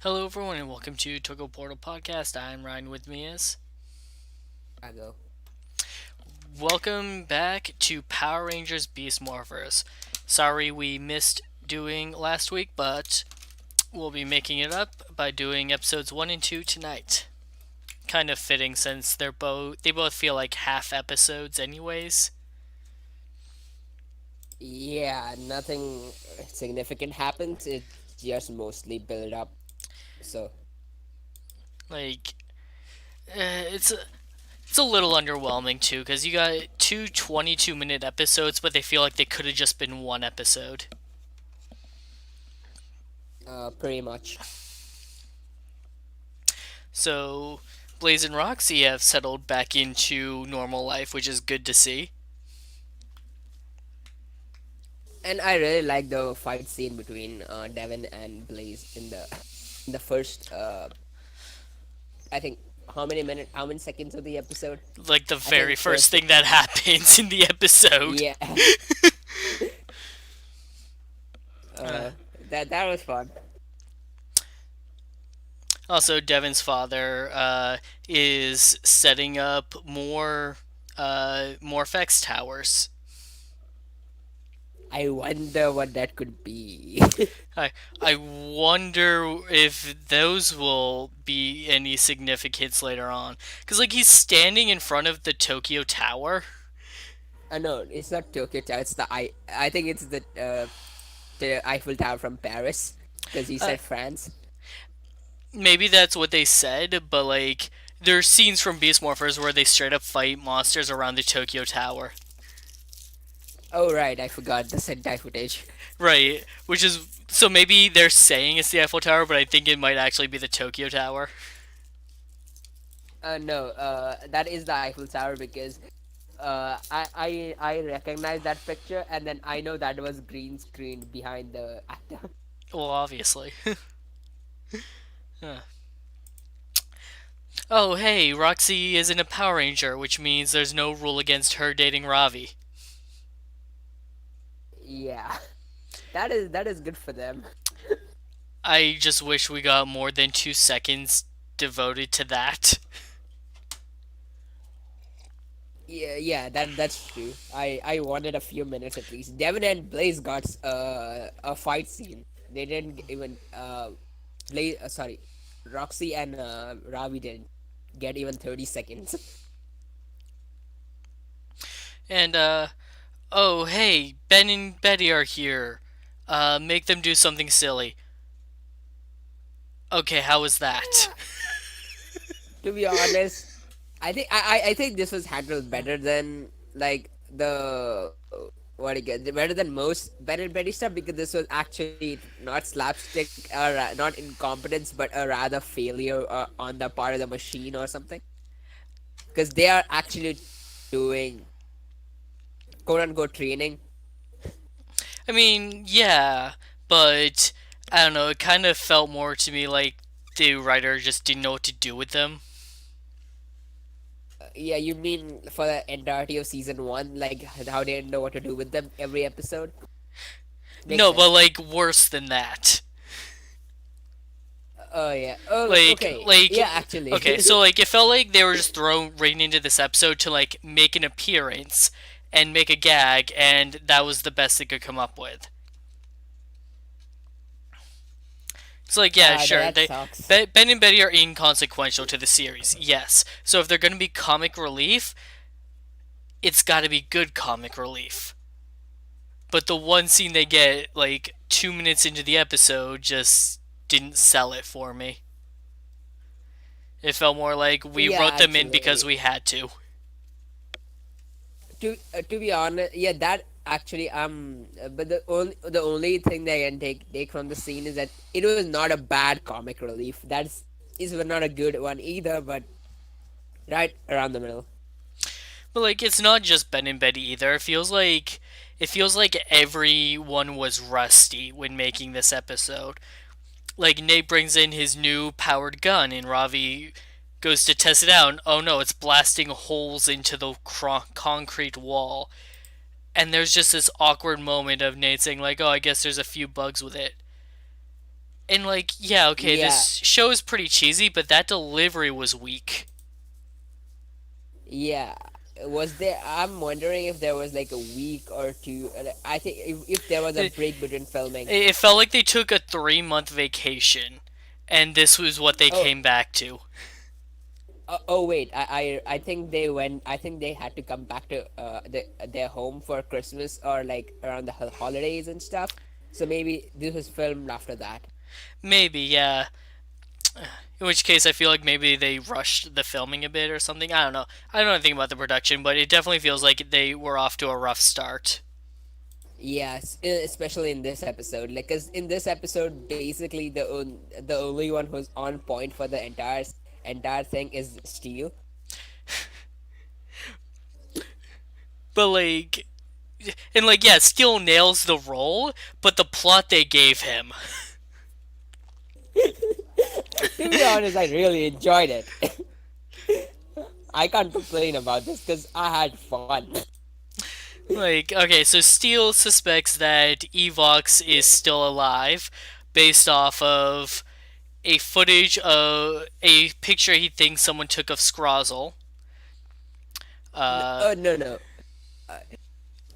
Hello, everyone, and welcome to Toku Portal Podcast. I'm Ryan. With me is I go. welcome back to Power Rangers Beast Morphers. Sorry we missed doing last week, but we'll be making it up by doing episodes 1 and 2 tonight. Kind of fitting since they both feel like half episodes, anyways. Yeah, nothing significant happens. It's just mostly build up. So, Like, it's a little underwhelming too, because you got two 22-minute episodes, but they feel like they could have just been one episode. pretty much. So, Blaze and Roxy have settled back into normal life, which is good to see. And I really like the fight scene between Devin and Blaze in the first. I think how many seconds of the episode? Like the I very think first first. thing that happens in the episode. Yeah. Uh, That was fun. Also, Devin's father is setting up more Morphex towers. I wonder what that could be. I I wonder if those will be any significance later on, because like he's standing in front of the Tokyo Tower. No, it's not Tokyo Tower. It's the I. I think it's the Eiffel Tower from Paris because he Uh, said France. Maybe that's what they said, but like there's scenes from Beast Morphers where they straight up fight monsters around the Tokyo Tower. Oh right, I forgot the Sentai footage. Right, which is so maybe they're saying it's the Eiffel Tower, but I think it might actually be the Tokyo Tower. No, that is the Eiffel Tower because I recognize that picture and then I know that was green screened behind the actor. Well, obviously. Huh. Oh, hey, Roxy isn't a Power Ranger, which means there's no rule against her dating Ravi. Yeah, that is good for them. I just wish we got more than 2 seconds devoted to that. Yeah, yeah, that's true. I wanted a few minutes at least. Devin and Blaze got a fight scene. They didn't even Blaze. Sorry, Roxy and Ravi didn't get even 30 seconds. And, oh, hey, Ben and Betty are here. Make them do something silly. Okay, how was that? To be honest, I think this was handled better than like the what again better than most Ben and Betty stuff because this was actually not slapstick or not incompetence but a rather failure on the part of the machine or something because they are actually doing quote unquote training. I mean, yeah, but I don't know, it kind of felt more to me like the writer just didn't know what to do with them. Yeah, you mean for the entirety of season one, like how they didn't know what to do with them every episode? Makes No, but sense. like worse than that. Oh yeah. Oh Like, okay. Yeah, like, okay, actually. so like it felt like they were just thrown right into this episode to like make an appearance and make a gag, and that was the best they could come up with. It's like, yeah, sure, That sucks. Ben and Betty are inconsequential to the series, yes. So if they're gonna be comic relief, it's got to be good comic relief. But the one scene they get like 2 minutes into the episode just didn't sell it for me. It felt more like we Yeah, wrote them in because actually. we had to. To be honest, yeah, that actually but the only thing that I can take from the scene is that it was not a bad comic relief. That's is not a good one either, but right around the middle. But like it's not just Ben and Betty either. It feels like everyone was rusty when making this episode. Like Nate brings in his new powered gun and Ravi goes to test it out and oh no, it's blasting holes into the concrete wall. And there's just this awkward moment of Nate saying like, "Oh, I guess there's a few bugs with it." And like, yeah, okay, Yeah, this show is pretty cheesy, but that delivery was weak. yeah. Was there? I'm wondering if there was like a week or two. I think if there was a It, break between filming. it felt like they took a 3 month vacation, and this was what they Oh, came back to. oh wait. I think they went. I think they had to come back to their home for Christmas or like around the holidays and stuff. So maybe this was filmed after that. Maybe, yeah. In which case, I feel like maybe they rushed the filming a bit or something. I don't know. I don't know anything about the production, but it definitely feels like they were off to a rough start. Yes, especially in this episode. Like, cause in this episode, basically the only one who's on point for the entire thing is Steel. But like, and like, yeah, Steel nails the role, but the plot they gave him, To be honest, I really enjoyed it. I can't complain about this because I had fun. like, okay, so Steel suspects that Evox is still alive, based off of a footage of a picture he thinks someone took of Scrozzle. Uh, No, no,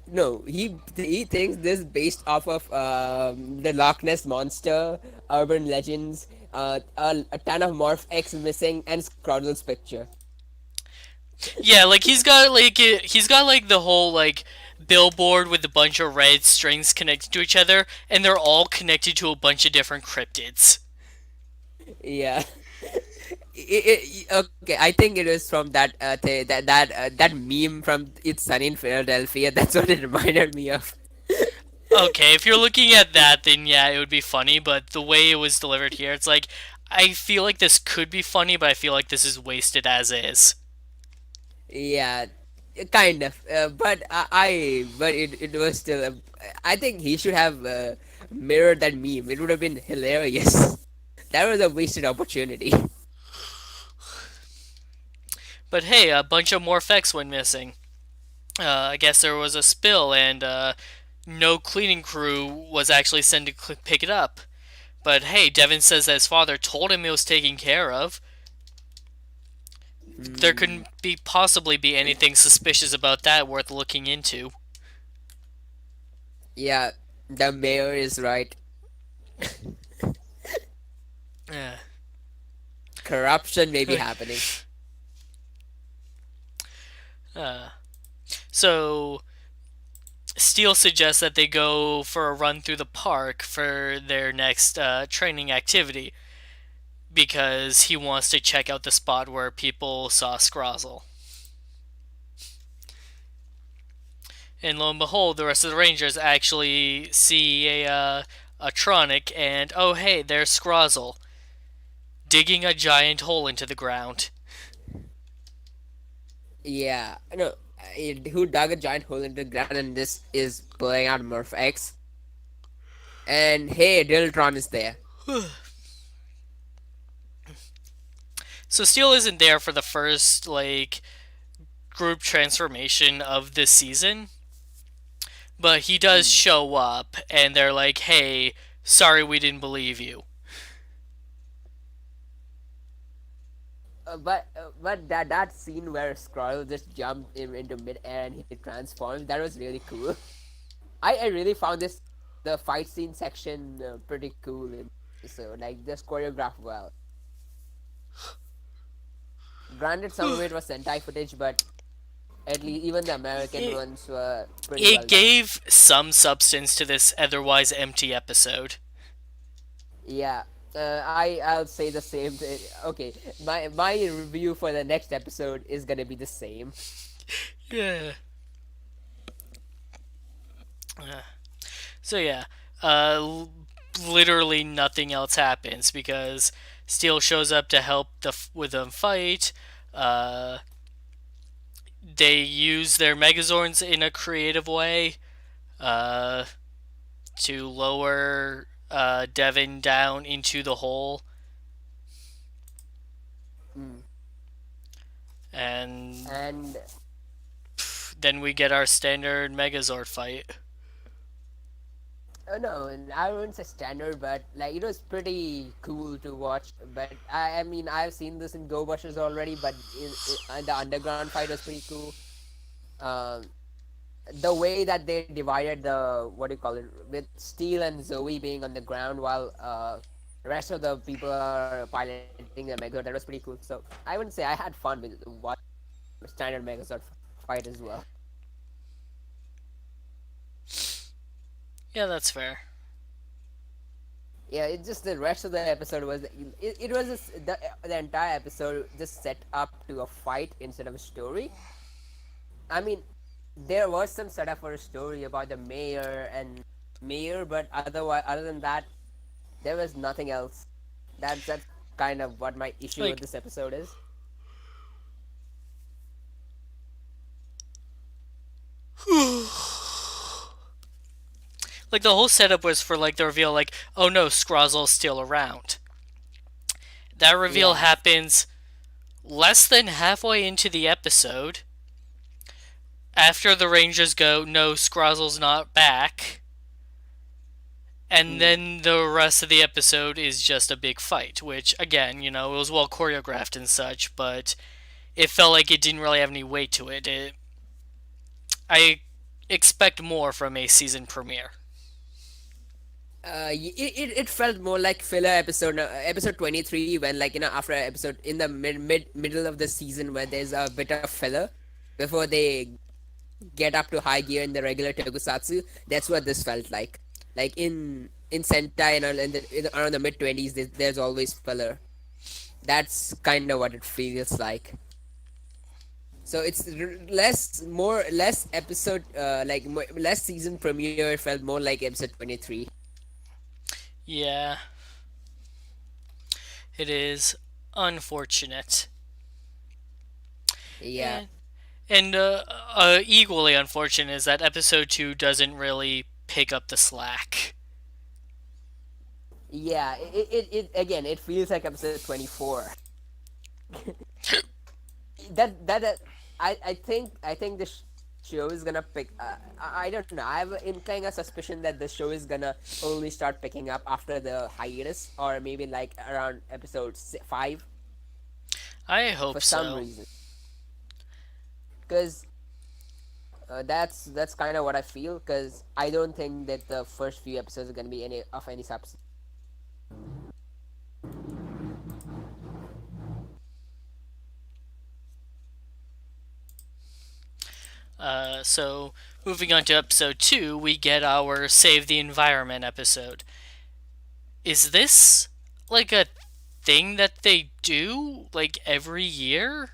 no. He thinks this based off of the Loch Ness monster, urban legends, a ton of Morph X missing, and Scrozzle's picture. yeah, like he's got like the whole like billboard with a bunch of red strings connected to each other, and they're all connected to a bunch of different cryptids. Yeah. Okay, I think it was from that meme from It's Sunny in Philadelphia. That's what it reminded me of. Okay, if you're looking at that, then yeah, it would be funny. But the way it was delivered here, it's like I feel like this could be funny, but I feel like this is wasted as is. Yeah, kind of. But it was still. I think he should have mirrored that meme. It would have been hilarious. That was a wasted opportunity. But hey, a bunch of more effects went missing. I guess there was a spill, and no cleaning crew was actually sent to pick it up. But hey, Devin says that his father told him it was taken care of. There Hmm. couldn't be possibly be anything suspicious about that worth looking into. Yeah, the mayor is right. Uh, Corruption may be happening. uh, so Steele suggests that they go for a run through the park for their next training activity because he wants to check out the spot where people saw Scrozzle. And lo and behold, the rest of the Rangers actually see a Tronic, and oh hey, there's Scrozzle digging a giant hole into the ground. Yeah, no, who dug a giant hole into the ground and this is pulling out Murph X. And hey, Diltron is there. So Steel isn't there for the first like group transformation of this season, but he does Hmm. show up, and they're like, "Hey, sorry we didn't believe you." But that scene where Skrull just jumped into midair and he transformed, that was really cool. I really found this the fight scene section pretty cool in this episode. Like just choreographed well. Granted, some of it was Sentai footage, but at least even the American It, ones were pretty it well done. gave some substance to this otherwise empty episode. Yeah, I'll say the same. Okay, my review for the next episode is gonna be the same. Yeah. So yeah, uh, literally nothing else happens because Steel shows up to help with them fight. Uh, they use their Megazords in a creative way uh, to lower Devin down into the hole, Mm. and And then we get our standard Megazord fight. No, I wouldn't say standard, but like it was pretty cool to watch. But I mean, I've seen this in Go Bushers already, but in the underground fight was pretty cool. Um, the way that they divided the what do you call it with Steel and Zoe being on the ground while the rest of the people are piloting the Megazord, that was pretty cool. So I wouldn't say I had fun with watching standard Megazord fight as well. Yeah, that's fair. Yeah, it's just the rest of the episode was it was just, the entire episode just set up to a fight instead of a story. I mean, there was some setup for a story about the mayor, but other than that, there was nothing else. That's kind of what my issue with Like, this episode is. like the whole setup was for like the reveal, like, oh no, Scrozzle's still around. That reveal Yeah. happens less than halfway into the episode. After the Rangers go, no, Scrozzle's not back. And Mm. then the rest of the episode is just a big fight, which, again, it was well choreographed and such, but it felt like it didn't really have any weight to it. I expect more from a season premiere. It felt more like filler episode, episode 23, when like after episode in the middle of the season where there's a bit of filler before they get up to high gear in the regular tokusatsu. That's what this felt like in Sentai and around the mid 20s, there's always filler. That's kind of what it feels like. So it's less episode, less season premiere. It felt more like episode 23. Yeah, it is unfortunate. Yeah. And, equally unfortunate is that episode 2 doesn't really pick up the slack. Yeah, it again, it feels like episode 24. That I think the show is gonna pick. I don't know. I have an inclining a suspicion that the show is gonna only start picking up after the hiatus, or maybe like around episode 5 I for hope some so. reason. Because that's kind of what I feel. Because I don't think that the first few episodes are gonna be any substance. So, moving on to episode 2, we get our Save the Environment episode. Is this like a thing that they do like every year?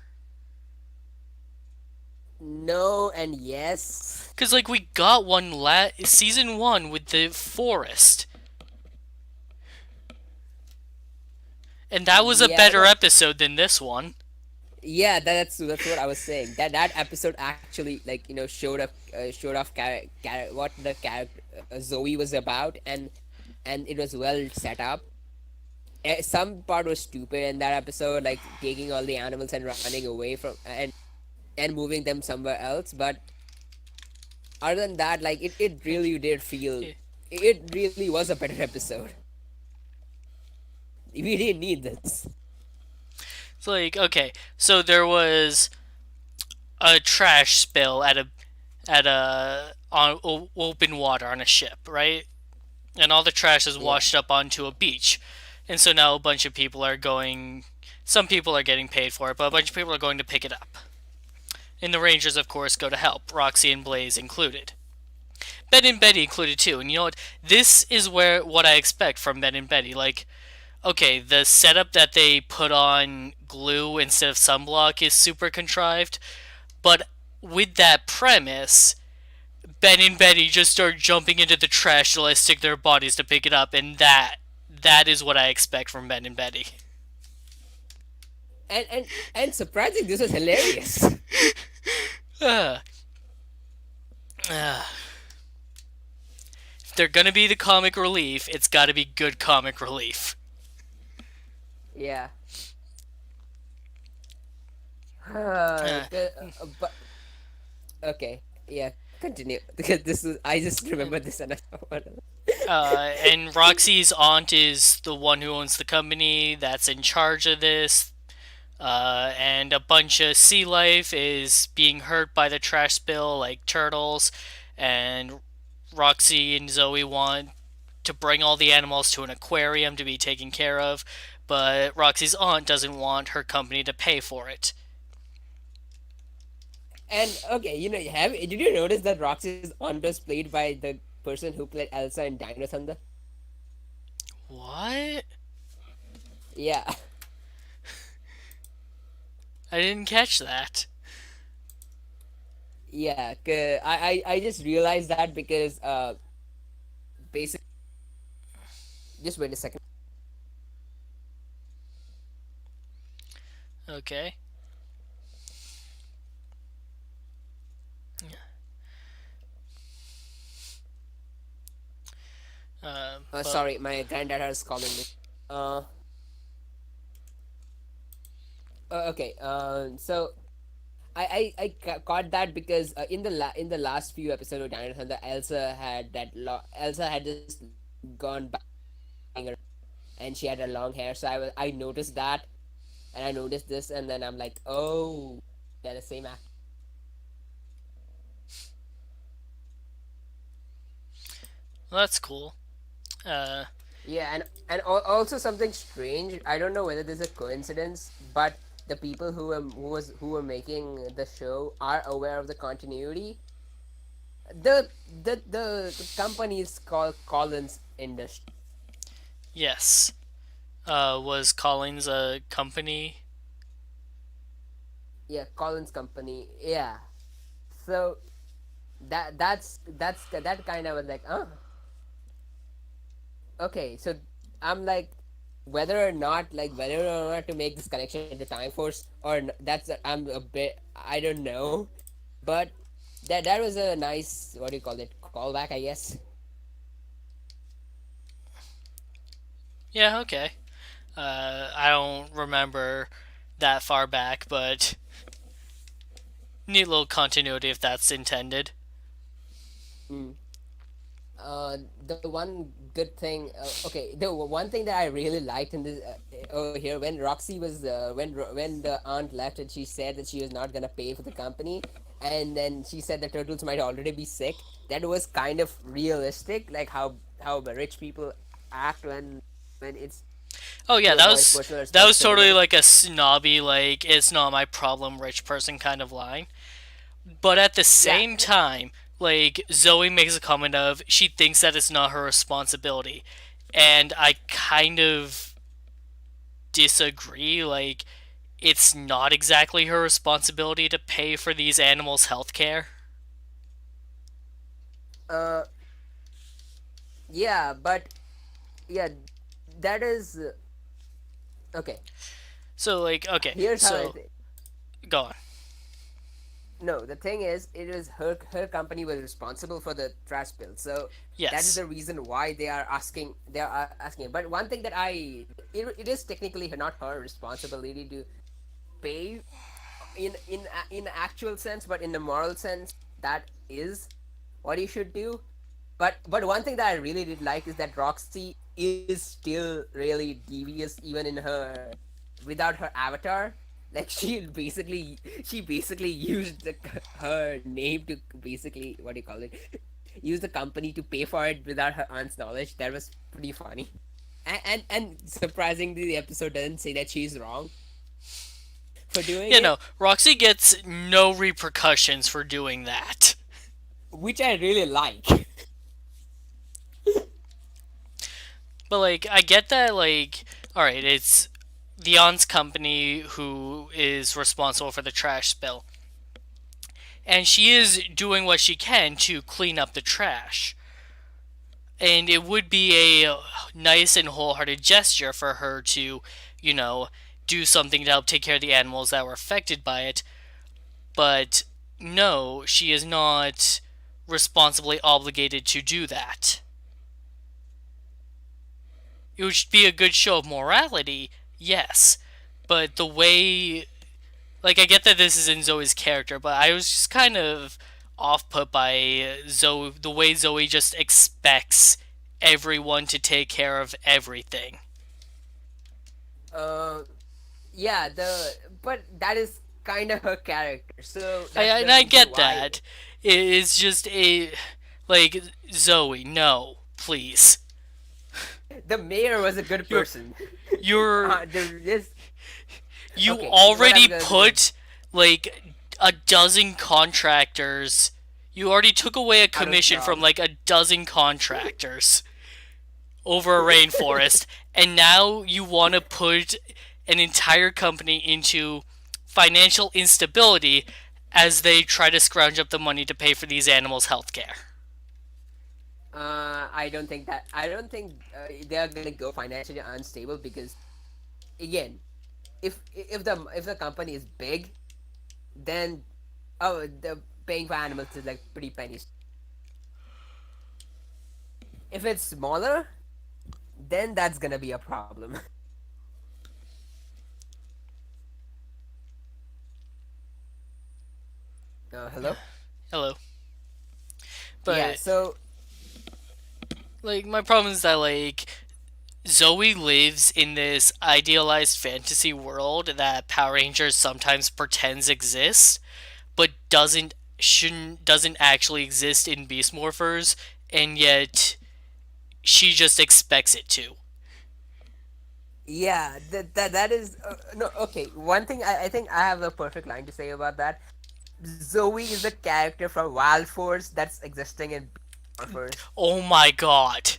No and yes. Because, like, we got one season 1 with the forest, and that was a Yeah, better no. episode than this one. Yeah, that's what I was saying. That episode actually like showed off what the character Zoe was about, and it was well set up. Some part was stupid in that episode, like taking all the animals and running away from and moving them somewhere else. But other than that, like it Like, really did feel yeah. it really was a better episode. We didn't need this. It's like, okay, so there was a trash spill at a on open water on a ship, right? And all the trash is Yeah. washed up onto a beach. And so now a bunch of people are going. Some people are getting paid for it, but a bunch of people are going to pick it up. And the Rangers, of course, go to help, Roxy and Blaze included. Ben and Betty included too. And you know what? This is where what I expect from Ben and Betty. Like, okay, the setup that they put on glue instead of sunblock is super contrived, but with that premise, Ben and Betty just start jumping into the trash to like stick their bodies to pick it up, and that is what I expect from Ben and Betty. And surprising, this was hilarious. Uh, uh, if they're gonna be the comic relief, it's gotta be good comic relief. Yeah. Uh, But okay, yeah. Continue because this is I just remember And this and I and Roxy's aunt is the one who owns the company that's in charge of this. And a bunch of sea life is being hurt by the trash spill, like turtles. And Roxy and Zoe want to bring all the animals to an aquarium to be taken care of, but Roxy's aunt doesn't want her company to pay for it. And okay, did you notice that Roxy's aunt was played by the person who played Elsa in Dino Thunder? What? Yeah, I didn't catch that. yeah. I just realized that because basically, just wait a second. Okay. But Sorry, my granddad is calling me. Uh, okay. So caught that because in the last few episodes of Dino Thunder, Elsa had just gone back to being a, and she had a long hair. So I noticed that, and I noticed this, and then I'm like, oh, they're the same actor. well, that's cool. Uh, Yeah, and also something strange. I don't know whether this is a coincidence, but the people who were making the show are aware of the continuity. The company is called Collins Industries. yes. Was Collins a company? Yeah, Collins Company. Yeah. So that kind of was like, okay. So I'm like, whether or not to make this connection to Time Force I'm a bit I don't know, but that was a nice, what do you call it, callback, I guess. Yeah, okay. I don't remember that far back, but neat little continuity if that's intended. Mm. The one good thing, okay, the one thing that I really liked in this over here, when Roxy was when the aunt left and she said that she was not gonna pay for the company, and then she said the turtles might already be sick. That was kind of realistic, like how the rich people act when it's Oh yeah, to avoid personal that was totally responsibility. like a snobby, like it's not my problem, rich person kind of line. But at the Yeah. same time, like Zoe makes a comment of she thinks that it's not her responsibility, and I kind of disagree. Like it's not exactly her responsibility to pay for these animals' health care. uh yeah, but yeah, that is okay. So like okay, Here's how I so think. go on. No, the thing is, it is her company was responsible for the trash bill. So that is Yes. the reason why they are asking. But one thing that it is technically not her responsibility to pay in actual sense, but in the moral sense, that is what you should do. But one thing that I really did like is that Roxy is still really devious even in her without her avatar. Like she basically used her name to basically, what do you call it? Use the company to pay for it without her aunt's knowledge. That was pretty funny. And surprisingly, the episode doesn't say that she's wrong for doing You know, it, Roxy gets no repercussions for doing that. which I really like. But like I get that like all right, it's the aunt's company who is responsible for the trash spill. And she is doing what she can to clean up the trash. And it would be a nice and wholehearted gesture for her to, you know, do something to help take care of the animals that were affected by it. But no, she is not responsibly obligated to do that. It would be a good show of morality, yes. But the way. Like, I get that this is in Zoe's character, but I was just kind of off put by Zoe, the way Zoe just expects everyone to take care of everything. Uh, yeah, but that is kind of her character, so I that's the and I reason get why that. It's just a like Zoe, no, please. the mayor was a good You're person. you're There is you okay. What I'm already gonna do is put like a dozen contractors. You already took away a out of commission from job. like a dozen contractors over a rainforest, and now you want to put an entire company into financial instability as they try to scrounge up the money to pay for these animals' health care. I don't think that. I don't think they are gonna go financially unstable because again, if the company is big, then the paying for animals is like pretty pennies. If it's smaller, then that's gonna be a problem. Hello. Hello. Yeah. But So like my problem is that like Zoe lives in this idealized fantasy world that Power Rangers sometimes pretends exists, but doesn't actually exist in Beast Morphers, and yet she just expects it to. yeah, that is no okay. One thing I think I have a perfect line to say about that. Zoe is a character from Wild Force that's existing in Morphers. Oh my god.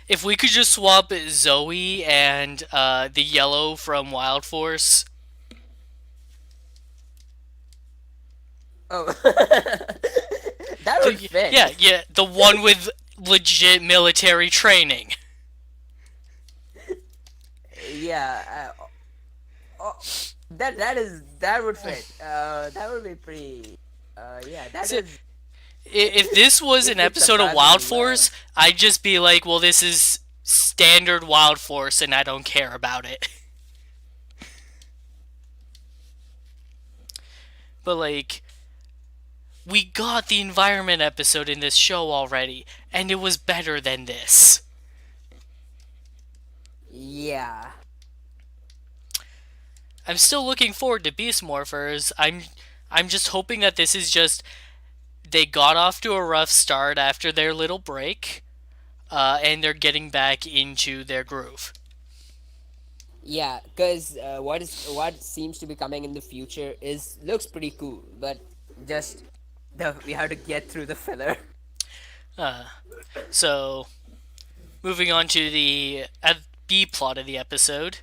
If we could just swap Zoe and the yellow from Wild Force. Oh, that would Yeah, fit. yeah, the one with legit military training. Yeah, oh, that would fit. That would be pretty. Yeah, that So, is if this was it an fits episode of Wild surprisingly well. Force, I'd just be like, well, this is standard Wild Force and I don't care about it. But, like, we got the environment episode in this show already, and it was better than this. Yeah, I'm still looking forward to Beast Morphers. I'm just hoping that this is just they got off to a rough start after their little break, and they're getting back into their groove. yeah, because what seems to be coming in the future is looks pretty cool, but just the we have to get through the filler. So, moving on to the B plot of the episode.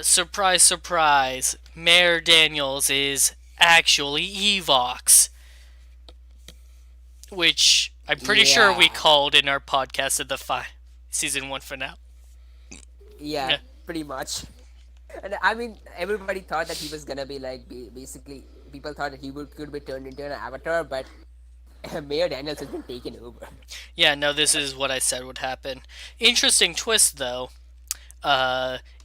Surprise, surprise, Mayor Daniels is actually Evox, which I'm pretty sure we Yeah, called in our podcast of the season 1 finale. yeah, Yeah. pretty much. And I mean, everybody thought that he was gonna be like basically people thought that he would could be turned into an avatar, but Mayor Daniels has been taken over. Yeah, no, this is what I said would happen. Interesting twist, though.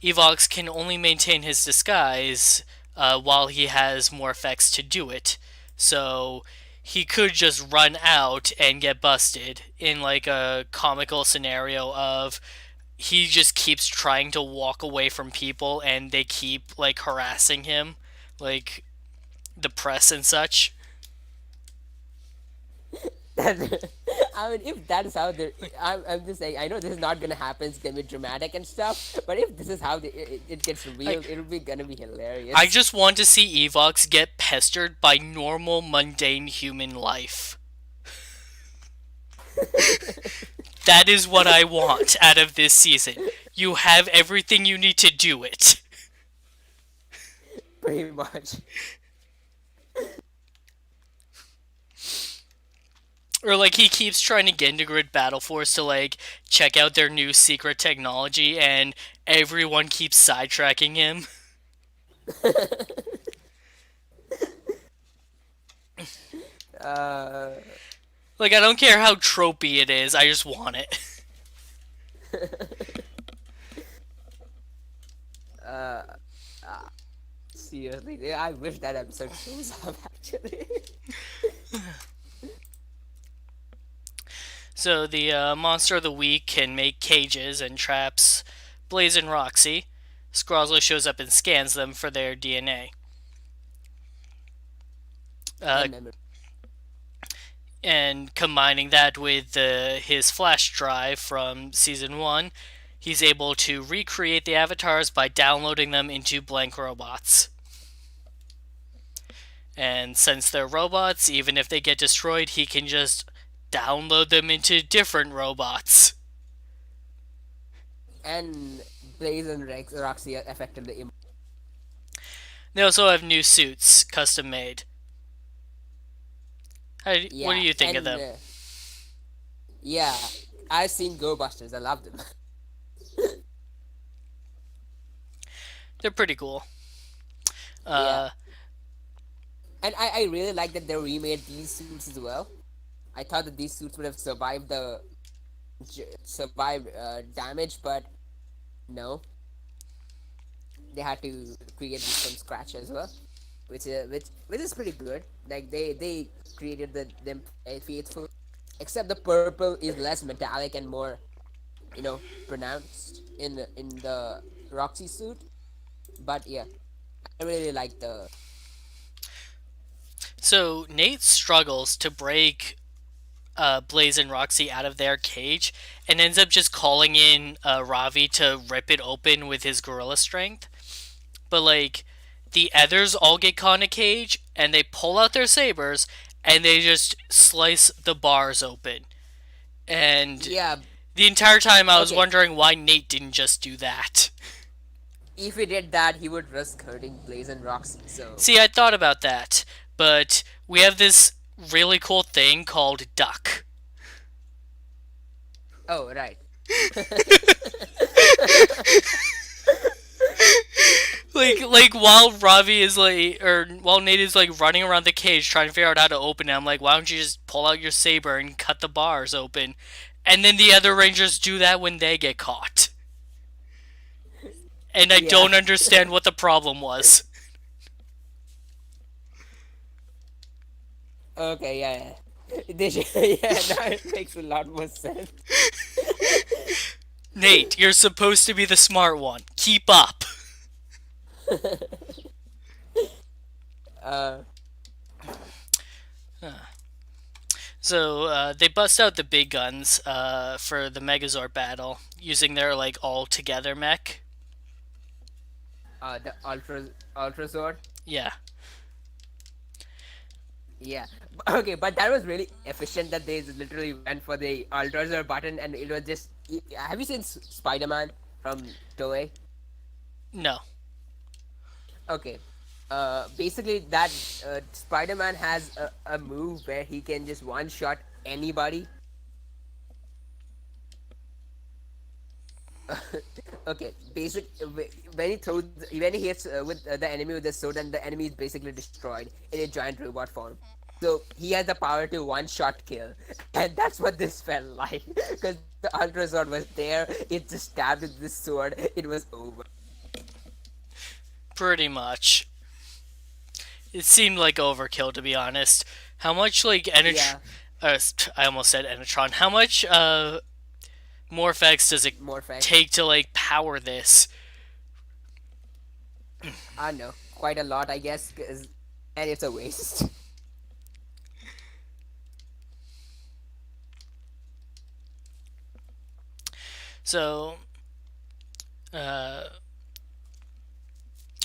Evox can only maintain his disguise while he has more effects to do it. So he could just run out and get busted in like a comical scenario of he just keeps trying to walk away from people and they keep like harassing him, like the press and such. I mean, if that is how they, I'm just saying, I know this is not gonna happen. It's gonna be dramatic and stuff. But if this is how it gets I revealed, it'll be gonna be I hilarious. just want to see Evox get pestered by normal mundane human life. That is what I want out of this season. You have everything you need to do it. Pretty much. Or like he keeps trying to get into Grid Battle Force to like check out their new secret technology and everyone keeps sidetracking him. Uh, Like I don't care how tropey it is, I just want it. uh, Seriously, I wish that episode shows up actually. So the monster of the week can make cages and traps Blaze and Roxy. Scrozzle shows up and scans them for their DNA. Uh, And memory. and combining that with his flash drive from season 1, he's able to recreate the avatars by downloading them into blank robots. And since they're robots, even if they get destroyed, he can just download them into different robots. And Blaze and Roxy are effectively They also have new suits, custom made. What do yeah, you think of and them? yeah, I've seen Go Busters. I love them. They're pretty cool. Yeah, Uh, and I really like that they remade these suits as well. I thought that these suits would have survived the survived damage, but no, they had to create these from scratch as well, which is pretty good. Like they created them faithful, except the purple is less metallic and more pronounced in the Roxy suit. But yeah, I really like the so Nate struggles to break Blaze and Roxy out of their cage and ends up just calling in Ravi to rip it open with his gorilla strength. But like the others all get caught in a cage and they pull out their sabers and they just slice the bars open. And yeah. the entire time I was Okay, wondering why Nate didn't just do that. if he did that, he would risk hurting Blaze and Roxy. So See, I thought about that, but we have this really cool thing called duck. oh right. Like while Ravi is like, or while Nate is like running around the cage trying to figure out how to open it, I'm like, why don't you just pull out your saber and cut the bars open? And then the other Rangers do that when they get caught. And I Yeah. don't understand what the problem was. Okay, yeah, yeah. Yeah, that makes a lot more sense. Nate, you're supposed to be the smart one. Keep up. Uh, So they bust out the big guns for the Megazord battle using their like all together mech. the Ultra Sword. Yeah. Yeah. Okay, but that was really efficient that they literally went for the Ultra Sword button and it was just. Have you seen Spider Man from Toei? No. Okay. Basically, that Spider Man has a move where he can just one shot anybody. Okay, when he hits with the enemy with the sword, and the enemy is basically destroyed in a giant robot form. So he has the power to one shot kill, and that's what this felt like. Because the Ultra Sword was there, it just stabbed with this sword, it was over. Pretty much. It seemed like overkill, to be honest. How much like Yeah, I almost said Enetron. How much Morphex does it more facts. take to like power this? I don't know, quite a lot, I guess, and it's a waste. So, uh,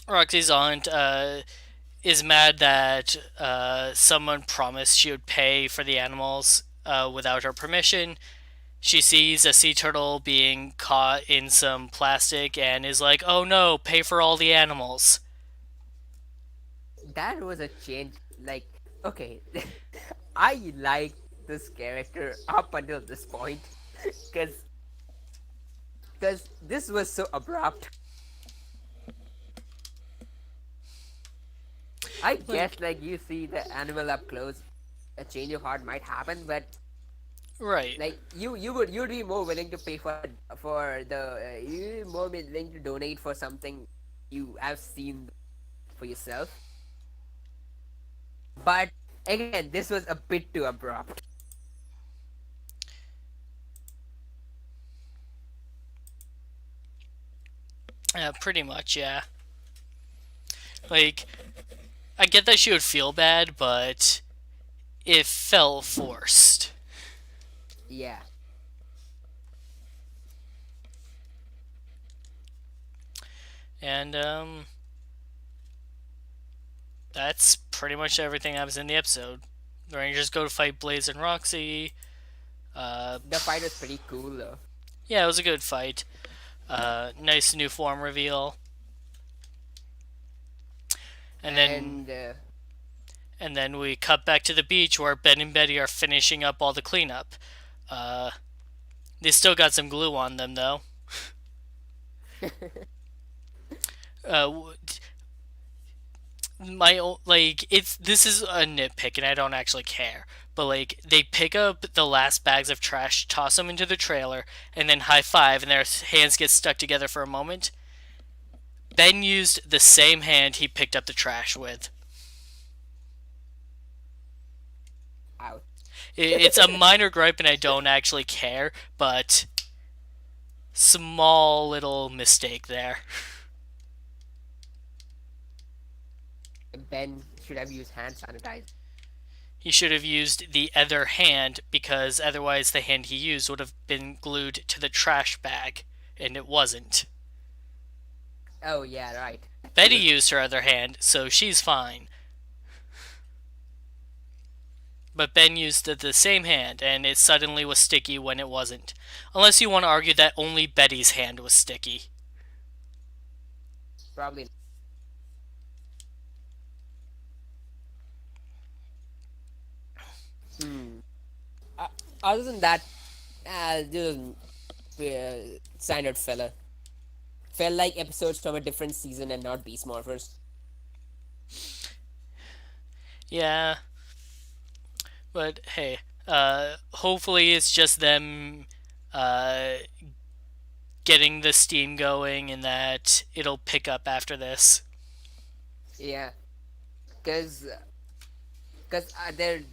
Roxy's aunt is mad that someone promised she would pay for the animals without her permission. She sees a sea turtle being caught in some plastic and is like, oh no, pay for all the animals. That was a change. Like, okay, I like this character up until this point, because this was so abrupt. I guess Like, like you see the animal up close, a change of heart might happen, but right. like you'd be more willing to pay for the you'd be more willing to donate for something you have seen for yourself. But again, this was a bit too abrupt. Pretty much, yeah. Like, I get that she would feel bad, but it felt forced. Yeah, And, that's pretty much everything that was in the episode. The Rangers go to fight Blaze and Roxy. the fight was pretty cool though. Yeah, it was a good fight. Nice new form reveal. And then And and then we cut back to the beach where Ben and Betty are finishing up all the cleanup. Uh, they still got some glue on them though. Uh, like it's this is a nitpick and I don't actually care. But like they pick up the last bags of trash, toss them into the trailer, and then high five, and their hands get stuck together for a moment. Ben used the same hand he picked up the trash with. out. It's a minor gripe, and I don't actually care, but small little mistake there. Ben should have used hand sanitizer. He should have used the other hand because otherwise the hand he used would have been glued to the trash bag, and it wasn't. Oh yeah, right. Betty used her other hand, so she's fine. But Ben used the same hand, and it suddenly was sticky when it wasn't. Unless you want to argue that only Betty's hand was sticky. Probably. Hmm. Uh, Other than that, this was standard filler. Felt like episodes from a different season and not Beast Morphers. Yeah, but hey, hopefully it's just them uh, getting the steam going and that it'll pick up after this. Yeah, cause,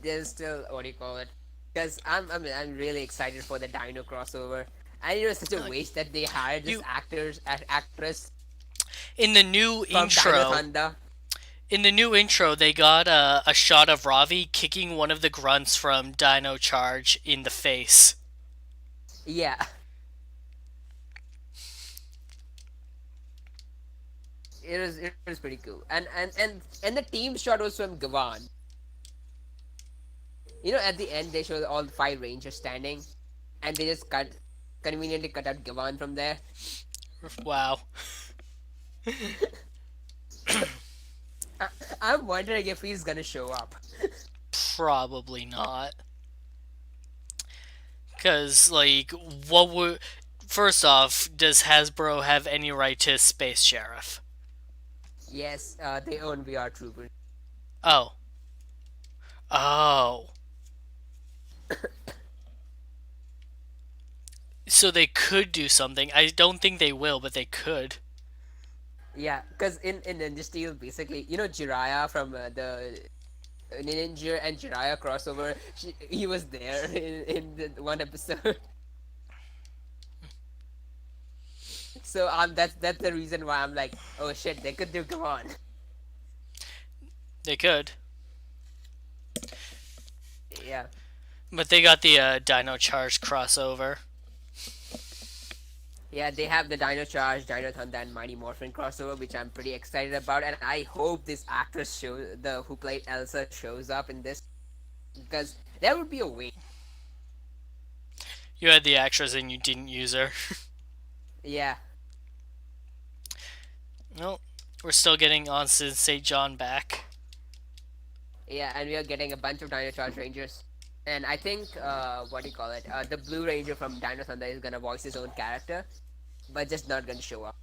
there's still what do you call it? Cause I'm really excited for the Dino crossover. And it was such a Uh, waste that they hired this you actress in the new from Dino intro, Thunder. they got a shot of Ravi kicking one of the grunts from Dino Charge in the face. Yeah, it was pretty cool. And the team shot was from Gavan. At the end they showed all the five Rangers standing, and they just conveniently cut out Gavan from there. Wow. I, I'm wondering if he's gonna show up. Probably not. Because, like, what would. First off, does Hasbro have any right to Space Sheriff? Yes, they own VR Troopers. Oh. Oh. So they could do something. I don't think they will, but they could. Yeah, because in Ninja Steel, basically, Jiraiya from the Ninja and Jiraiya crossover, he was there in the one episode. So that's the reason why I'm like, oh shit, they could do come on. They could. Yeah, But they got the Dino Charge crossover. yeah, they have the Dino Charge, Dino Thunder, and Mighty Morphin crossover, which I'm pretty excited about, and I hope this actress the who played Elsa shows up in this because that would be a waste. You had the actress and you didn't use her. Yeah, Well, we're still getting on St. John back. yeah, and we are getting a bunch of Dino Charge Rangers. And I think, what do you call it? The Blue Ranger from Dino Thunder is gonna voice his own character, but just not gonna show up.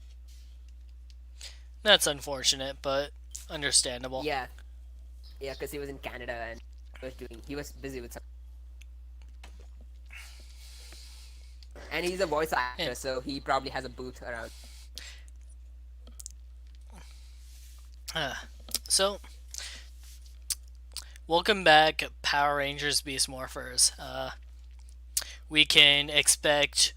That's unfortunate, but understandable. Yeah, yeah, because he was in Canada and he was busy with some. And he's a voice Yeah. actor, so he probably has a booth around. So, welcome back, Power Rangers Beast Morphers. We can expect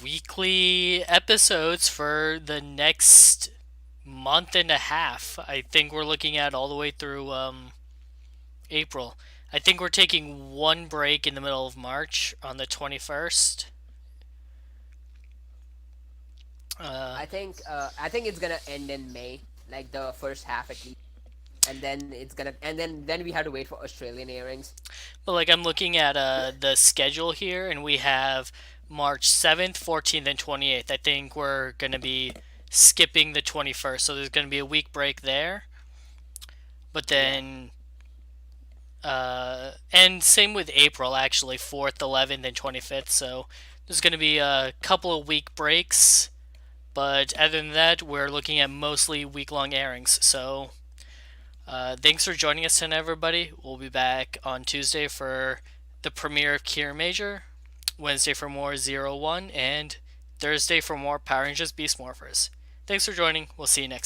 weekly episodes for the next month and a half. I think we're looking at all the way through April. I think we're taking one break in the middle of March on the 21st. Uh, I think it's gonna end in May, like the first half at least, and then then we have to wait for Australian airings. but like I'm looking at the schedule here, and we have March 7th, 14th, and 28th. I think we're gonna be skipping the 21st, so there's gonna be a week break there. But Yeah. then and same with April, actually, 4th, 11th, and 25th. So there's going to be a couple of week breaks. But other than that, we're looking at mostly week long airings. So thanks for joining us tonight, everybody. We'll be back on Tuesday for the premiere of Kier Major, Wednesday for more Zero One, and Thursday for more Power Rangers Beast Morphers. Thanks for joining. We'll see you next time.